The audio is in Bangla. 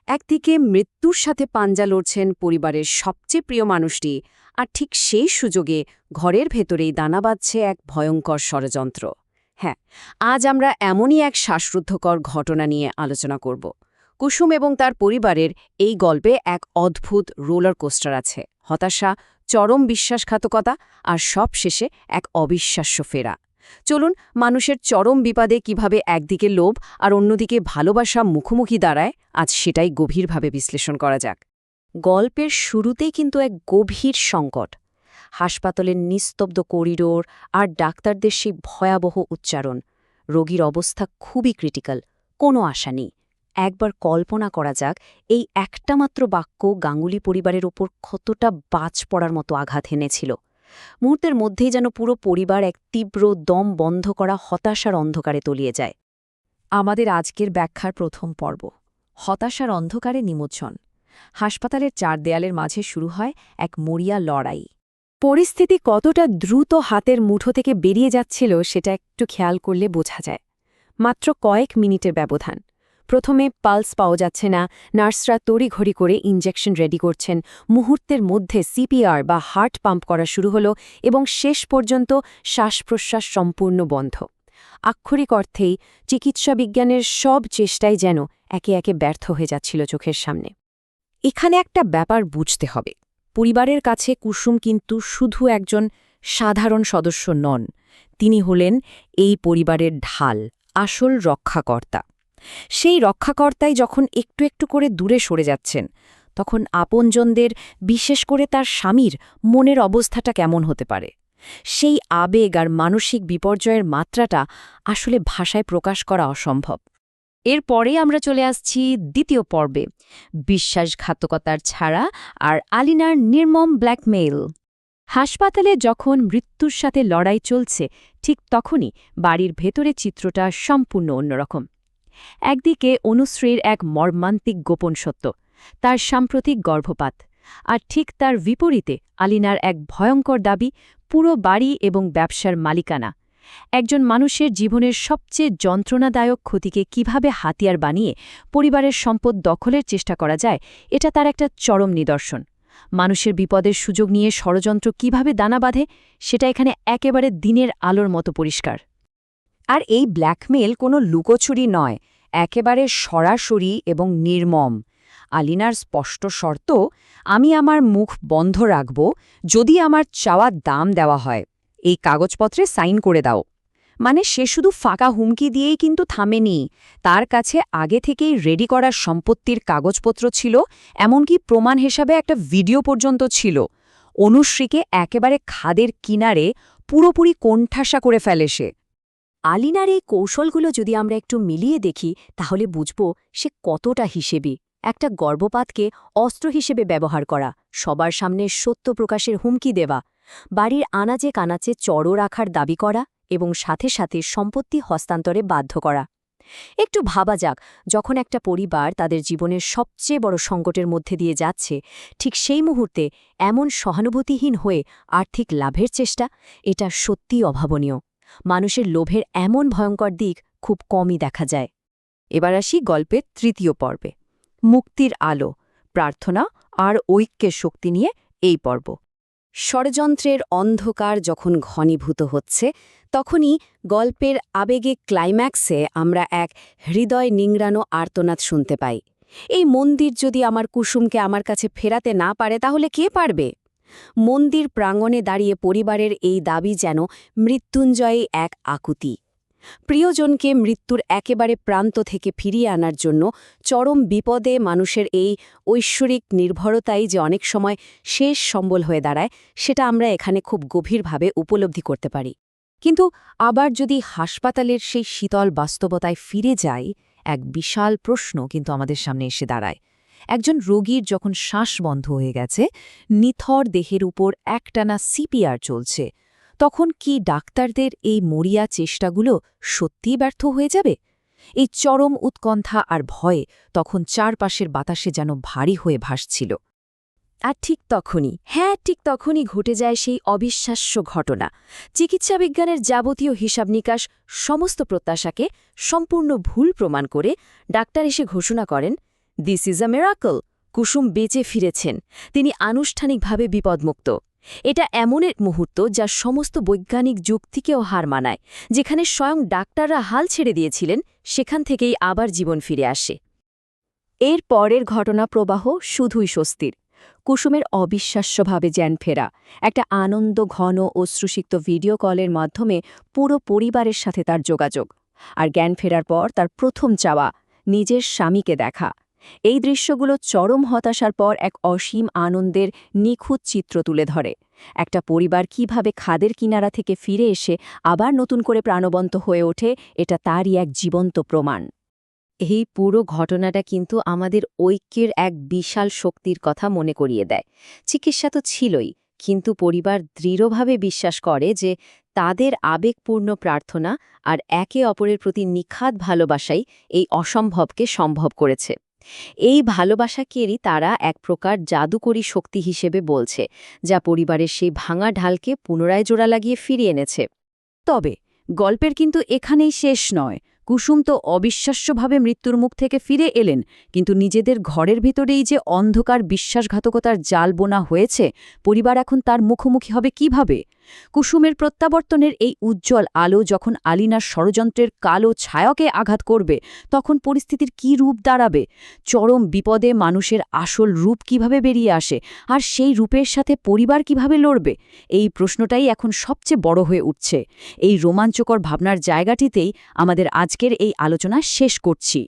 একদিকে মৃত্যুর সাথে পাঞ্জা লড়ছেন পরিবারের সবচেয়ে প্রিয় মানুষটি, আর ঠিক সেই সুযোগে ঘরের ভেতরেই দানা বাঁধছে এক ভয়ঙ্কর ষড়যন্ত্র। হ্যাঁ, আজ আমরা এমনই এক শ্বাসরুদ্ধকর ঘটনা নিয়ে আলোচনা করব। কুসুম এবং তার পরিবারের এই গল্পে এক অদ্ভুত রোলার কোস্টার আছে, হতাশা, চরম বিশ্বাসঘাতকতা আর সবশেষে এক অবিশ্বাস্য ফেরা। চলুন মানুষের চরম বিপদে কিভাবে একদিকে লোভ আর অন্যদিকে ভালোবাসা মুখোমুখি দাঁড়ায়, আজ সেটাই গভীরভাবে বিশ্লেষণ করা যাক। গল্পের শুরুতেই কিন্তু এক গভীর সংকট। হাসপাতালের নিস্তব্ধ করিডোর আর ডাক্তারদের সেই ভয়াবহ উচ্চারণ। রোগীর অবস্থা খুবই ক্রিটিক্যাল, কোনো আশা নেই। একবার কল্পনা করা যাক এই একটা মাত্র বাক্য গাঙ্গুলি পরিবারের ওপর কতটা বাজ পড়ার মতো আঘাত এনেছিল। মুহূর্তের মধ্যেই যেন পুরো পরিবার এক তীব্র দম বন্ধ করা হতাশার অন্ধকারে তলিয়ে যায়। আমাদের আজকের ব্যাখ্যার প্রথম পর্ব, হতাশার অন্ধকারে নিমজ্জন। হাসপাতালের চার দেয়ালের মাঝে শুরু হয় এক মরিয়া লড়াই। পরিস্থিতি কতটা দ্রুত হাতের মুঠো থেকে বেরিয়ে যাচ্ছিল সেটা একটু খেয়াল করলে বোঝা যায়। মাত্র কয়েক মিনিটের ব্যবধান। প্রথমে পালস পাওয়া যাচ্ছে না, নার্সরা তড়িঘড়ি করে ইনজেকশন রেডি করছেন, মুহূর্তের মধ্যে সিপিআর বা হার্ট পাম্প করা শুরু হলো এবং শেষ পর্যন্ত শ্বাস-প্রশ্বাস সম্পূর্ণ বন্ধ। আক্ষরিক অর্থেই চিকিৎসা বিজ্ঞানের সব চেষ্টাই যেন একে একে ব্যর্থ হয়ে যাচ্ছিল চোখের সামনে। এখানে একটা ব্যাপার বুঝতে হবে, পরিবারের কাছে কুসুম কিন্তু শুধু একজন সাধারণ সদস্য নন, তিনি হলেন এই পরিবারের ঢাল, আসল রক্ষাকর্তা। সেই রক্ষাকর্তাই যখন একটু একটু করে দূরে সরে যাচ্ছেন, তখন আপনজনদের, বিশেষ করে তার স্বামীর মনের অবস্থাটা কেমন হতে পারে। সেই আবেগ আর মানসিক বিপর্যয়ের মাত্রাটা আসলে ভাষায় প্রকাশ করা অসম্ভব। এরপরে আমরা চলে আসছি দ্বিতীয় পর্বে, বিশ্বাসঘাতকতার ছাড়া আর আলিনার নির্মম ব্ল্যাকমেইল। হাসপাতালে যখন মৃত্যুর সাথে লড়াই চলছে, ঠিক তখনই বাড়ির ভেতরে চিত্রটা সম্পূর্ণ অন্যরকম। একদিকে অনুশ্রীর এক মর্মান্তিক গোপন সত্য, তার সাম্প্রতিক গর্ভপাত, আর ঠিক তার বিপরীতে আলিনার এক ভয়ঙ্কর দাবি, পুরো বাড়ি এবং ব্যবসার মালিকানা। একজন মানুষের জীবনের সবচেয়ে যন্ত্রণাদায়ক ক্ষতিকে কিভাবে হাতিয়ার বানিয়ে পরিবারের সম্পদ দখলের চেষ্টা করা যায়, এটা তার একটা চরম নিদর্শন। মানুষের বিপদের সুযোগ নিয়ে ষড়যন্ত্র কিভাবে দানা বাঁধে, সেটা এখানে একেবারে দিনের আলোর মতো পরিষ্কার। আর এই ব্ল্যাকমেল কোনো লুকোচুরি নয়, একেবারে সরাসরি এবং নির্মম। আলিনার স্পষ্ট শর্ত, আমি আমার মুখ বন্ধ রাখব যদি আমার চাওয়া দাম দেওয়া হয়, এই কাগজপত্রে সাইন করে দাও। মানে সে শুধু ফাঁকা হুমকি দিয়েই কিন্তু থামেনি, তার কাছে আগে থেকেই রেডি করা সম্পত্তির কাগজপত্র ছিল, এমনকি প্রমাণ হিসাবে একটা ভিডিও পর্যন্ত ছিল। অনুশ্রীকে একেবারে খাদের কিনারে পুরোপুরি কোণঠাসা করে ফেলে সে। আলিনার এই কৌশলগুলো যদি আমরা একটু মিলিয়ে দেখি, তাহলে বুঝব সে কতটা হিসেবি। একটা গর্ভপাতকে অস্ত্র হিসেবে ব্যবহার করা, সবার সামনে সত্য প্রকাশের হুমকি দেওয়া, বাড়ির আনাচে কানাচে চড়ো রাখার দাবি করা এবং সাথে সাথে সম্পত্তি হস্তান্তরে বাধ্য করা। একটু ভাবা যাক, যখন একটা পরিবার তাদের জীবনের সবচেয়ে বড় সংকটের মধ্যে দিয়ে যাচ্ছে, ঠিক সেই মুহূর্তে এমন সহানুভূতিহীন হয়ে আর্থিক লাভের চেষ্টা, এটা সত্যিই অভাবনীয়। মানুষের লোভের এমন ভয়ঙ্কর দিক খুব কমই দেখা যায়। এবার আসি গল্পের তৃতীয় পর্বে, মুক্তির আলো, প্রার্থনা আর ঐক্যের শক্তি নিয়ে এই পর্ব। ষড়যন্ত্রের অন্ধকার যখন ঘনীভূত হচ্ছে, তখনই গল্পের আবেগে ক্লাইম্যাক্সে আমরা এক হৃদয় নিংড়ানো আর্তনাদ শুনতে পাই। এই মন্দির যদি আমার কুসুমকে আমার কাছে ফেরাতে না পারে, তাহলে কে পারবে? মন্দির প্রাঙ্গণে দাঁড়িয়ে পরিবারের এই দাবি যেন মৃত্যুঞ্জয়ী এক আকুতি। প্রিয়জনকে মৃত্যুর একেবারে প্রান্ত থেকে ফিরিয়ে আনার জন্য চরম বিপদে মানুষের এই ঐশ্বরিক নির্ভরতাই যে অনেক সময় শেষ সম্বল হয়ে দাঁড়ায়, সেটা আমরা এখানে খুব গভীরভাবে উপলব্ধি করতে পারি। কিন্তু আবার যদি হাসপাতালের সেই শীতল বাস্তবতায় ফিরে যাই, এক বিশাল প্রশ্ন কিন্তু আমাদের সামনে এসে দাঁড়ায়। একজন রোগীর যখন শ্বাস বন্ধ হয়ে গেছে, নিথর দেহের উপর একটানা সিপিআর চলছে, তখন কি ডাক্তারদের এই মরিয়া চেষ্টাগুলো সত্যিই ব্যর্থ হয়ে যাবে? এই চরম উৎকণ্ঠা আর ভয়ে তখন চারপাশের বাতাসে যেন ভারী হয়ে ভাসছিল। আর ঠিক তখনই ঘটে যায় সেই অবিশ্বাস্য ঘটনা। চিকিৎসা বিজ্ঞানের যাবতীয় হিসাব নিকাশ, সমস্ত প্রত্যাশাকে সম্পূর্ণ ভুল প্রমাণ করে ডাক্তার এসে ঘোষণা করেন, দিস ইজ আ মিরাকল। কুসুম বেঁচে ফিরেছেন, তিনি আনুষ্ঠানিকভাবে বিপদমুক্ত। এটা এমন এক মুহূর্ত যা সমস্ত বৈজ্ঞানিক যুক্তিকেও হার মানায়। যেখানে স্বয়ং ডাক্তাররা হাল ছেড়ে দিয়েছিলেন, সেখান থেকেই আবার জীবন ফিরে আসে। এর পরের ঘটনা প্রবাহ শুধুই স্বস্তির। কুসুমের অবিশ্বাস্যভাবে জ্ঞান ফেরা, একটা আনন্দ ঘন অশ্রুসিক্ত ভিডিও কলের মাধ্যমে পুরো পরিবারের সাথে তার যোগাযোগ। আর জ্ঞান ফেরার পর তার প্রথম চাওয়া, নিজের স্বামীকে দেখা। এই দৃশ্যগুলো চরম হতাশার পর এক অসীম আনন্দের নিখুঁত চিত্র তুলে ধরে। একটা পরিবার কিভাবে খাদের কিনারা থেকে ফিরে এসে আবার নতুন করে প্রাণবন্ত হয়ে ওঠে, এটা তারই এক জীবন্ত প্রমাণ। এই পুরো ঘটনাটা কিন্তু আমাদের ঐক্যের এক বিশাল শক্তির কথা মনে করিয়ে দেয়। চিকিৎসা তো ছিলই, কিন্তু পরিবার দৃঢ়ভাবে বিশ্বাস করে যে তাদের আবেগপূর্ণ প্রার্থনা আর একে অপরের প্রতি নিখাদ ভালোবাসাই এই অসম্ভবকে সম্ভব করেছে। এই ভালোবাসাকেই তারা এক প্রকার জাদুকরী শক্তি হিসেবে বলছে, যা পরিবারের সেই ভাঙা ঢালকে পুনরায় জোড়া লাগিয়ে ফিরিয়ে এনেছে। তবে গল্পের কিন্তু এখানেই শেষ নয়। কুসুম তো অবিশ্বাস্যভাবে মৃত্যুর মুখ থেকে ফিরে এলেন, কিন্তু নিজেদের ঘরের ভেতরেই যে অন্ধকার বিশ্বাসঘাতকতার জাল বোনা হয়েছে, পরিবার এখন তার মুখোমুখি হবে কিভাবে? কুসুমের প্রত্যাবর্তনের এই উজ্জ্বল আলো যখন আলিনার ষড়যন্ত্রের কালো ছায়াকে আঘাত করবে, তখন পরিস্থিতির কী রূপ দাঁড়াবে? চরম বিপদে মানুষের আসল রূপ কিভাবে বেরিয়ে আসে, আর সেই রূপের সাথে পরিবার কিভাবে লড়বে? এই প্রশ্নটাই এখন সবচেয়ে বড় হয়ে উঠছে। এই রোমাঞ্চকর ভাবনার জায়গাটিতেই আমাদের আজকের এই আলোচনা শেষ করছি।